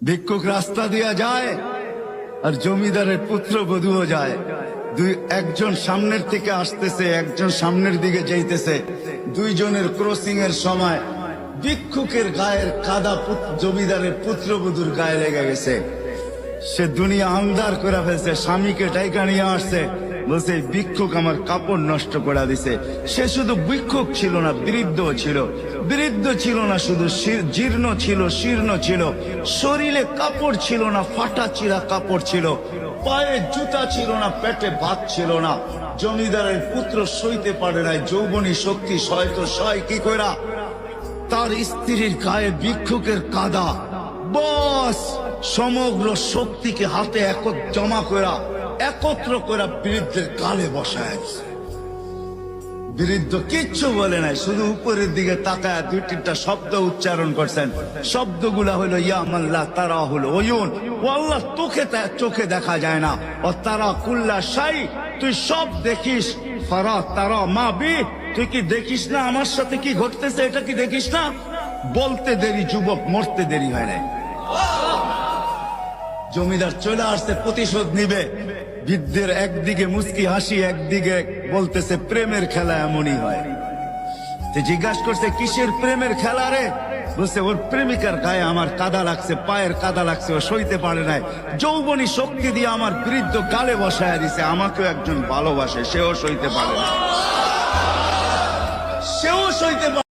ভিক্ষুক রাস্তা দিয়া যায় আর জমিদারের পুত্রবধূও যায়। একজন সামনের থেকে আসতেছে, একজন সামনের দিকে যাইতেছে। দুইজনের ক্রসিং এর সময় ভিক্ষুকের গায়ের কাদা জমিদারের পুত্রবধূর গায়ে লেগে গেছে। সে দুনিয়া আন্ধার করে ফেলছে, স্বামীকে টাইকা নিয়ে আসছে, বলছে ভিক্ষুক আমার কাপড় নষ্ট করে দিছে। সে শুধু ভিক্ষুক ছিল না, বৃদ্ধ ছিল। বৃদ্ধ ছিল না শুধু, জীর্ণ ছিল, শীর্ণ ছিল। শরীরে কাপড় ছিল না, ফাটা চিরা কাপড় ছিল। পায়ে জুতা ছিল না, পেটে ভাত ছিল না। জমিদারের পুত্র সইতে পারে নাই, যৌবনী শক্তি সয় তো সয় কি কইরা। তার স্ত্রীর গায়ে ভিক্ষুকের কাদা, বস সমগ্র শক্তিকে হাতে জমা করা, একত্র করা বৃদ্ধের গালে বসায়। বৃদ্ধ কিচ্ছু বলে নাই, শুধু উপরের দিকে তাকায় দুই তিনটা শব্দ উচ্চারণ করছেন। শব্দগুলা হলো ইয়া মাল্লাহ তারা হলো ওয়ুন, ও আল্লাহ চোখে দেখা যায় না। ও তারা কুল্লা শাই, তুই সব দেখিস। ফারা তারা মা বি, তুই কি দেখিস না আমার সাথে কি ঘটতেছে, এটা কি দেখিস না? বলতে দেরি যুবক, মরতে দেরি হয় নাই। জমিদার চলে আসছে, প্রতিশোধ নিবে। বৃদ্ধের একদিকে মুস্কি হাসি, একদিকে বলতেছে প্রেমের খেলা এমনই হয়। জিজ্ঞাসা করছে কিসের প্রেমের খেলা রে? বলছে ওর প্রেমিকার গায়ে আমার কাদা লাগছে, পায়ের কাদা লাগছে, ও সইতে পারে নাই। যৌবনী শক্তি দিয়ে আমার বৃদ্ধ গালে বসায় দিছে। আমাকেও একজন ভালোবাসে, সেও সইতে পারে না, সেও সইতে পারে।